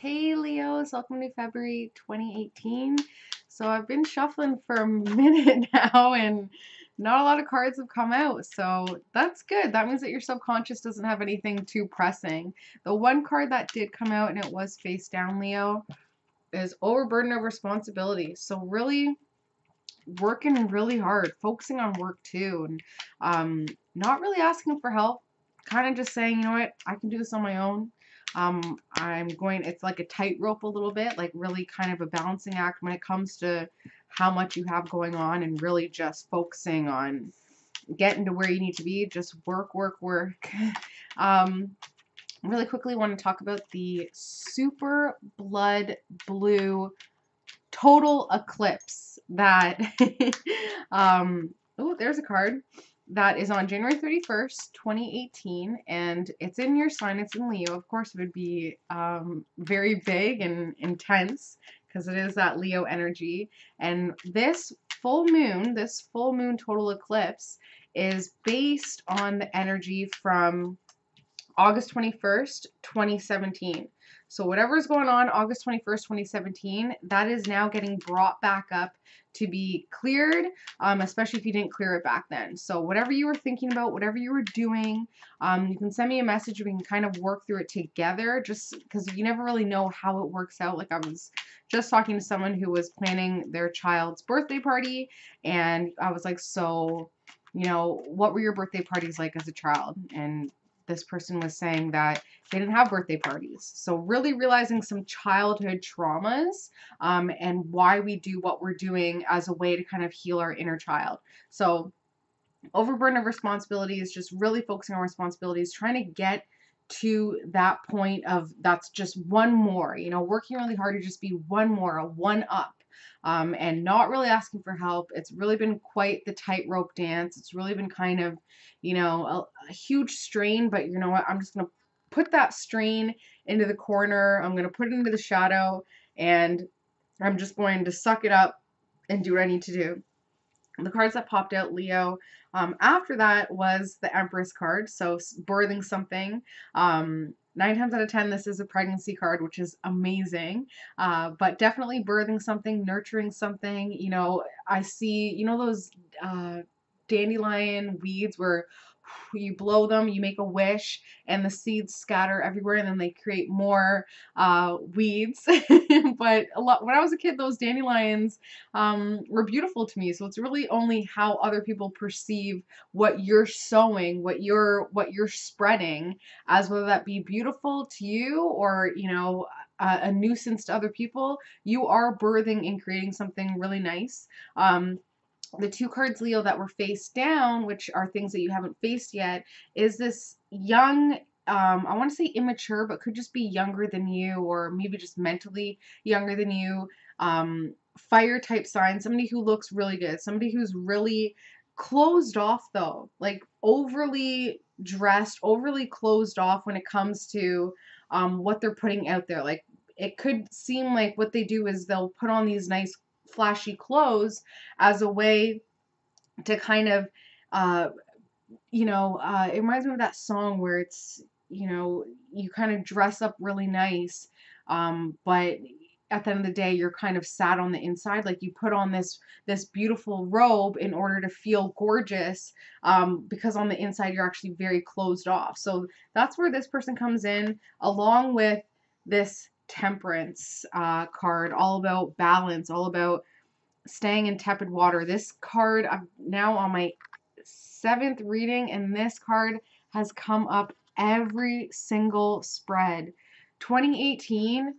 Hey Leos, welcome to February 2018. So I've been shuffling for a minute now and not a lot of cards have come out. So that's good. That means that your subconscious doesn't have anything too pressing. The one card that did come out and it was face down, Leo, is overburden of responsibility. So really working really hard, focusing on work too, and not really asking for help, kind of just saying, you know what, I can do this on my own. It's like a tightrope a little bit, like really kind of a balancing act when it comes to how much you have going on and really just focusing on getting to where you need to be. Just work, work, work. Really quickly want to talk about the super blood blue total eclipse that oh, there's a card that is on January 31st, 2018, and it's in your sign. It's in Leo. Of course, it would be very big and intense because it is that Leo energy. And this full moon total eclipse is based on the energy from August 21st, 2017. So whatever's going on August 21st, 2017, that is now getting brought back up to be cleared, especially if you didn't clear it back then. So whatever you were thinking about, whatever you were doing, you can send me a message. We can kind of work through it together just because you never really know how it works out. Like I was just talking to someone who was planning their child's birthday party, and I was like, so, you know, what were your birthday parties like as a child? And this person was saying that they didn't have birthday parties. So really realizing some childhood traumas and why we do what we're doing as a way to kind of heal our inner child. So overburden of responsibility is just really focusing on responsibilities, trying to get to that point of that's just one more, you know, working really hard to just be one more, a one up. And not really asking for help. It's really been quite the tightrope dance. It's really been kind of, you know, a huge strain, but you know what? I'm just going to put that strain into the corner. I'm going to put it into the shadow, and I'm just going to suck it up and do what I need to do. The cards that popped out, Leo, after that was the Empress card, so birthing something. 9 times out of 10, this is a pregnancy card, which is amazing. But definitely birthing something, nurturing something. You know, I see, you know, those dandelion weeds where you blow them, you make a wish, and the seeds scatter everywhere, and then they create more weeds. But when I was a kid, those dandelions were beautiful to me. So it's really only how other people perceive what you're sowing, what you're spreading, as whether that be beautiful to you or, you know, a nuisance to other people. You are birthing and creating something really nice. The two cards, Leo, that were face down, which are things that you haven't faced yet, is this young, I want to say immature, but could just be younger than you or maybe just mentally younger than you, fire type sign, somebody who looks really good, somebody who's really closed off though, like overly dressed, overly closed off when it comes to what they're putting out there. Like it could seem like what they do is they'll put on these nice flashy clothes as a way to kind of, it reminds me of that song where it's, you know, you kind of dress up really nice, but at the end of the day, you're kind of sad on the inside. Like you put on this beautiful robe in order to feel gorgeous, because on the inside you're actually very closed off. So that's where this person comes in, along with this Temperance card, all about balance, all about staying in tepid water. This card, I'm now on my 7th reading, and this card has come up every single spread. 2018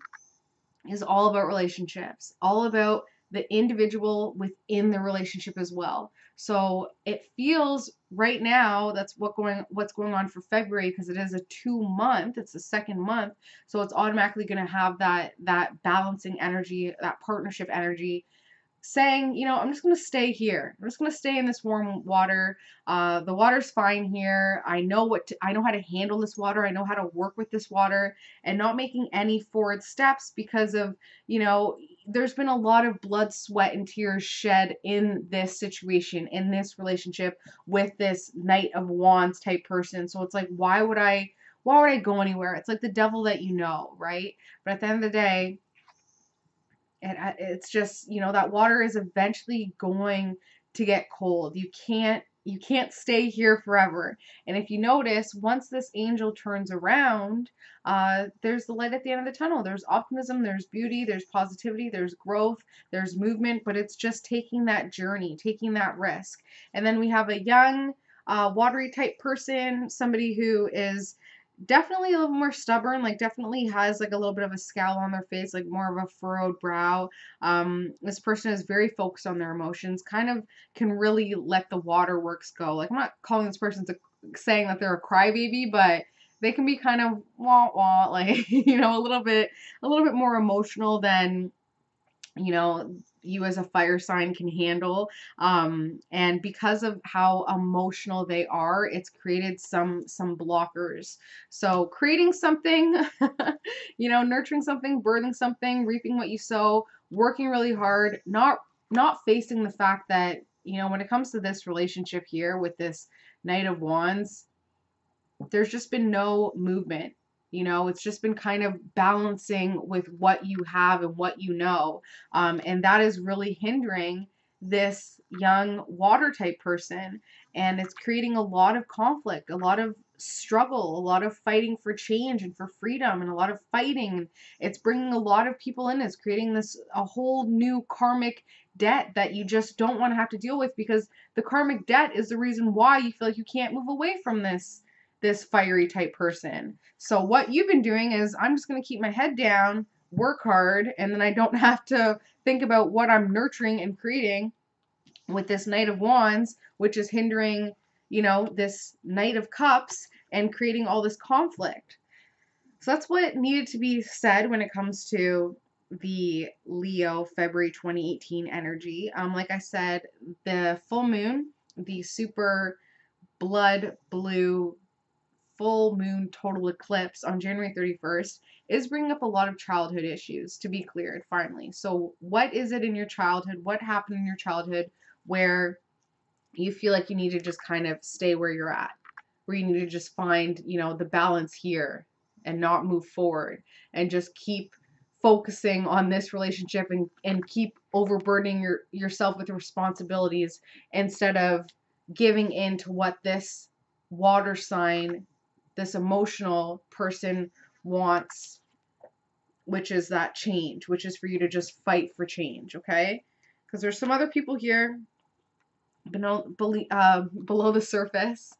is all about relationships, all about the individual within the relationship as well. So it feels right now that's what's going on for February, because it is a 2-month, it's the 2nd month, so it's automatically going to have that balancing energy, that partnership energy, saying, you know, I'm just going to stay here. I'm just going to stay in this warm water. The water's fine here. I know how to handle this water. I know how to work with this water, and not making any forward steps because of, you know, there's been a lot of blood, sweat, and tears shed in this situation, in this relationship with this Knight of Wands type person. So it's like, why would I why would I go anywhere? It's like the devil that you know, right? But at the end of the day, it's just, you know, that water is eventually going to get cold. You can't stay here forever. And if you notice, once this angel turns around, there's the light at the end of the tunnel. There's optimism, there's beauty, there's positivity, there's growth, there's movement, but it's just taking that journey, taking that risk. And then we have a young, watery type person, somebody who is definitely a little more stubborn, like definitely has like a little bit of a scowl on their face, like more of a furrowed brow. This person is very focused on their emotions, kind of can really let the waterworks go. Like, I'm not calling this person to saying that they're a crybaby, but they can be kind of wah wah, like, you know, a little bit more emotional than, you know, you as a fire sign can handle. And because of how emotional they are, it's created some blockers. So creating something, you know, nurturing something, birthing something, reaping what you sow, working really hard, not facing the fact that, you know, when it comes to this relationship here with this Knight of Wands, there's just been no movement. You know, it's just been kind of balancing with what you have and what you know. And that is really hindering this young water type person. And it's creating a lot of conflict, a lot of struggle, a lot of fighting for change and for freedom, and a lot of fighting. It's bringing a lot of people in. It's creating a whole new karmic debt that you just don't want to have to deal with, because the karmic debt is the reason why you feel like you can't move away from this fiery type person. So what you've been doing is, I'm just going to keep my head down, work hard, and then I don't have to think about what I'm nurturing and creating with this Knight of Wands, which is hindering, you know, this Knight of Cups and creating all this conflict. So that's what needed to be said when it comes to the Leo February 2018 energy. Like I said, the full moon, the super blood blue full moon total eclipse on January 31st is bringing up a lot of childhood issues to be cleared finally. So what is it in your childhood? What happened in your childhood where you feel like you need to just kind of stay where you're at, where you need to just find, you know, the balance here and not move forward and just keep focusing on this relationship and keep overburdening yourself with responsibilities instead of giving in to what this water sign, this emotional person wants, which is that change, which is for you to just fight for change, okay? Because there's some other people here below the surface.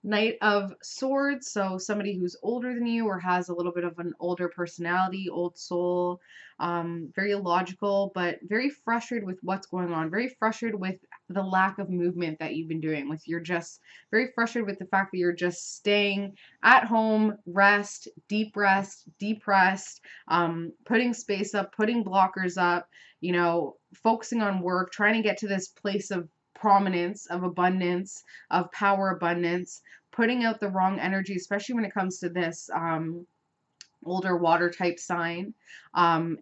Knight of Swords, so somebody who's older than you or has a little bit of an older personality, old soul, very logical, but very frustrated with what's going on, very frustrated with the lack of movement that you've been doing, with you're just very frustrated with the fact that you're just staying at home, deep rest, depressed, putting space up, putting blockers up, you know, focusing on work, trying to get to this place of prominence, of abundance, of power abundance, putting out the wrong energy, especially when it comes to this older water type sign. And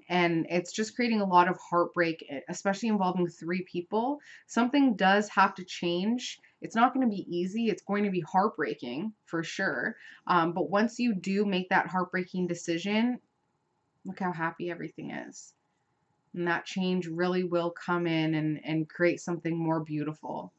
it's just creating a lot of heartbreak, especially involving 3 people. Something does have to change. It's not going to be easy. It's going to be heartbreaking for sure. But once you do make that heartbreaking decision, look how happy everything is. And that change really will come in and create something more beautiful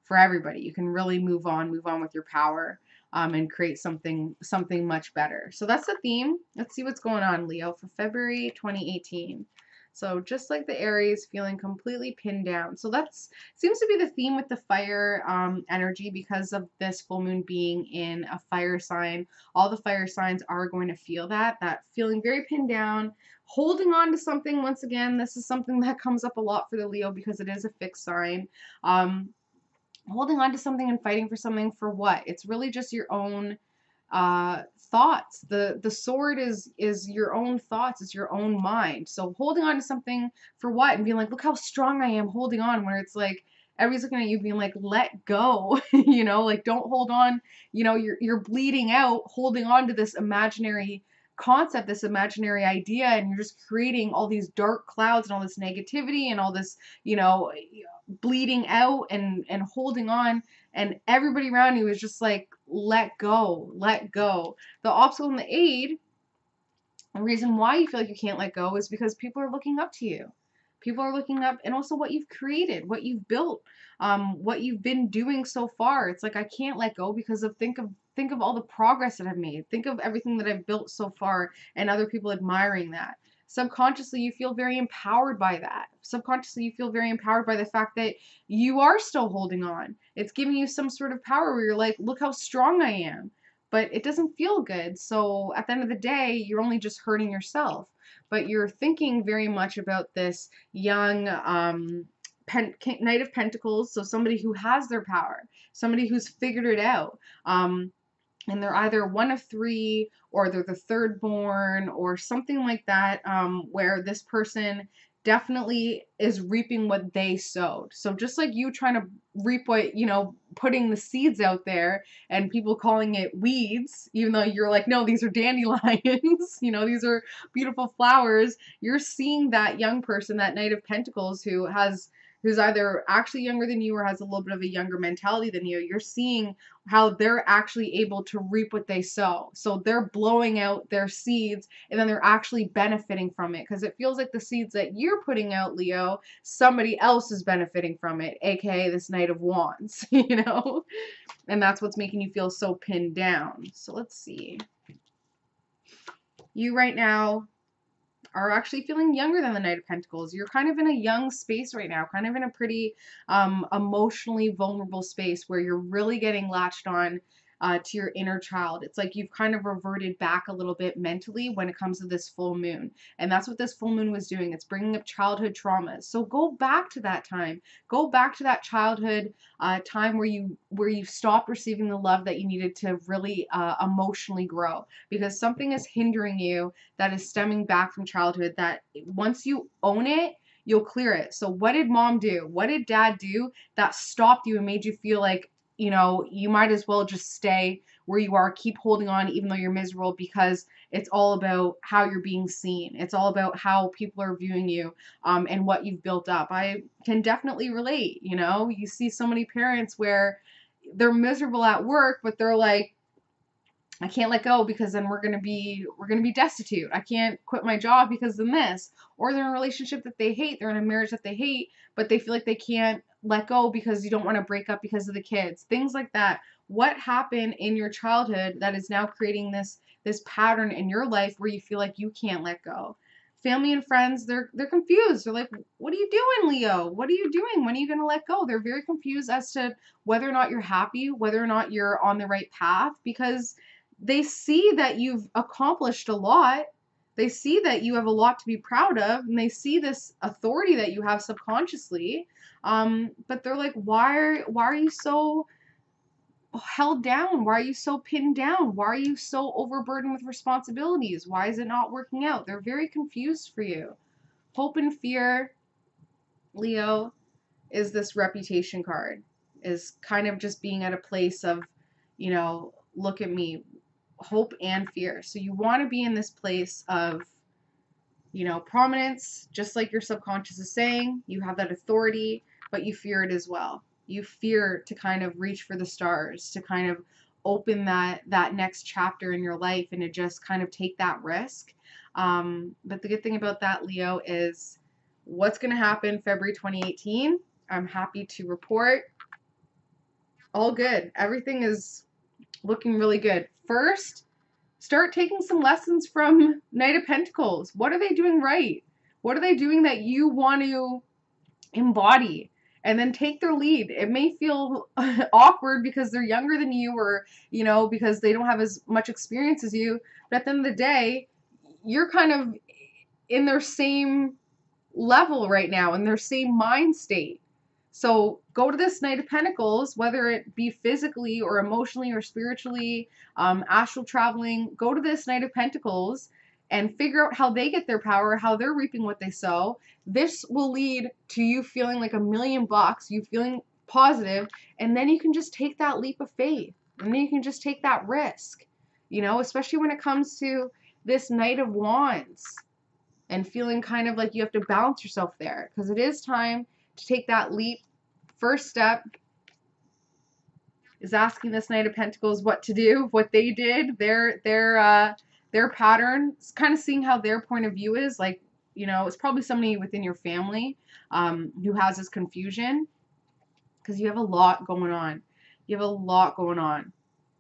for everybody. You can really move on with your power, and create something much better. So that's the theme. Let's see what's going on, Leo, for February 2018. So just like the Aries, feeling completely pinned down. So that's seems to be the theme with the fire energy, because of this full moon being in a fire sign. All the fire signs are going to feel that feeling very pinned down, holding on to something. Once again, this is something that comes up a lot for the Leo because it is a fixed sign. Holding on to something and fighting for something for what? It's really just your own thoughts. The sword is your own thoughts. It's your own mind. So holding on to something for what? And being like, look how strong I am holding on, where it's like everybody's looking at you being like, let go. You know, like, don't hold on. You know, you're bleeding out holding on to this imaginary concept, this imaginary idea, and you're just creating all these dark clouds and all this negativity and all this, you know, bleeding out and holding on, and everybody around you is just like, let go, let go. The obstacle and the aid, the reason why you feel like you can't let go is because people are looking up to you. People are looking up, and also what you've created, what you've built, what you've been doing so far. It's like, I can't let go because of think of all the progress that I've made. Think of everything that I've built so far and other people admiring that. Subconsciously, you feel very empowered by that. Subconsciously, you feel very empowered by the fact that you are still holding on. It's giving you some sort of power where you're like, look how strong I am. But it doesn't feel good. So at the end of the day, you're only just hurting yourself. But you're thinking very much about this young Knight of Pentacles, so somebody who has their power, somebody who's figured it out. And they're either one of three, or they're the third born, or something like that, where this person definitely is reaping what they sowed. So just like you trying to reap what, putting the seeds out there and people calling it weeds, even though you're like, no, these are dandelions, these are beautiful flowers. You're seeing that young person, that Knight of Pentacles, who's either actually younger than you or has a little bit of a younger mentality than you. You're seeing how they're actually able to reap what they sow. So they're blowing out their seeds, and then they're actually benefiting from it, because it feels like the seeds that you're putting out, Leo, somebody else is benefiting from it, aka this Knight of Wands, and that's what's making you feel so pinned down. So let's see. You right now are actually feeling younger than the Knight of Pentacles. You're kind of in a young space right now, kind of in a pretty emotionally vulnerable space where you're really getting latched on to your inner child. It's like you've kind of reverted back a little bit mentally when it comes to this full moon. And that's what this full moon was doing. It's bringing up childhood traumas. So go back to that time. Go back to that childhood time where you stopped receiving the love that you needed to really emotionally grow. Because something is hindering you that is stemming back from childhood, that once you own it, you'll clear it. So what did mom do? What did dad do that stopped you and made you feel like, you might as well just stay where you are, keep holding on even though you're miserable, because it's all about how you're being seen. It's all about how people are viewing you, and what you've built up. I can definitely relate. You see so many parents where they're miserable at work, but they're like, I can't let go because then we're gonna be destitute. I can't quit my job because then this. Or they're in a relationship that they hate, they're in a marriage that they hate, but they feel like they can't let go because you don't want to break up because of the kids. Things like that. What happened in your childhood that is now creating this pattern in your life where you feel like you can't let go? Family and friends, they're confused. They're like, what are you doing, Leo? What are you doing? When are you gonna let go? They're very confused as to whether or not you're happy, whether or not you're on the right path, because they see that you've accomplished a lot. They see that you have a lot to be proud of, and they see this authority that you have subconsciously. But they're like, why are you so held down? Why are you so pinned down? Why are you so overburdened with responsibilities? Why is it not working out? They're very confused for you. Hope and fear, Leo, is this reputation card. Is kind of just being at a place of, look at me. Hope and fear. So you want to be in this place of, prominence, just like your subconscious is saying. You have that authority, but you fear it as well. You fear to kind of reach for the stars, to kind of open that next chapter in your life and to just kind of take that risk. But the good thing about that, Leo, is what's going to happen February 2018. I'm happy to report all good. Everything is looking really good. First, start taking some lessons from Knight of Pentacles. What are they doing right? What are they doing that you want to embody? And then take their lead. It may feel awkward because they're younger than you, or, because they don't have as much experience as you. But at the end of the day, you're kind of in their same level right now, in their same mind state. So go to this Knight of Pentacles, whether it be physically or emotionally or spiritually, astral traveling, go to this Knight of Pentacles and figure out how they get their power, how they're reaping what they sow. This will lead to you feeling like $1,000,000, you feeling positive, and then you can just take that leap of faith. And then you can just take that risk, especially when it comes to this Knight of Wands and feeling kind of like you have to balance yourself there, because it is time to take that leap first step is asking this Knight of Pentacles what to do, what they did, their pattern, kind of seeing how their point of view is. Like, you know, it's probably somebody within your family who has this confusion, because you have a lot going on. You have a lot going on.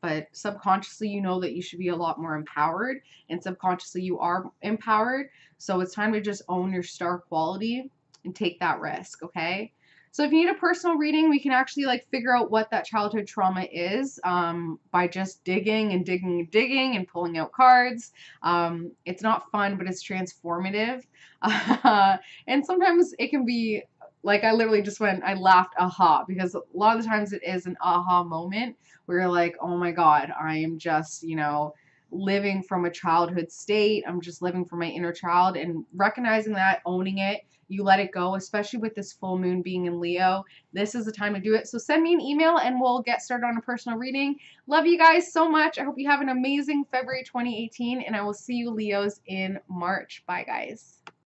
But subconsciously, you know that you should be a lot more empowered, and subconsciously you are empowered. So it's time to just own your star quality and take that risk, okay? So if you need a personal reading, we can actually like figure out what that childhood trauma is by just digging and digging and digging and pulling out cards. It's not fun, but it's transformative. And sometimes it can be like, I literally just went, I laughed, aha, because a lot of the times it is an aha moment where you're like, oh my God, I am just, you know, living from a childhood state. I'm just living from my inner child, and recognizing that, owning it, you let it go, especially with this full moon being in Leo. This is the time to do it. So send me an email and we'll get started on a personal reading. Love you guys so much. I hope you have an amazing February 2018, and I will see you Leos in March. Bye, guys.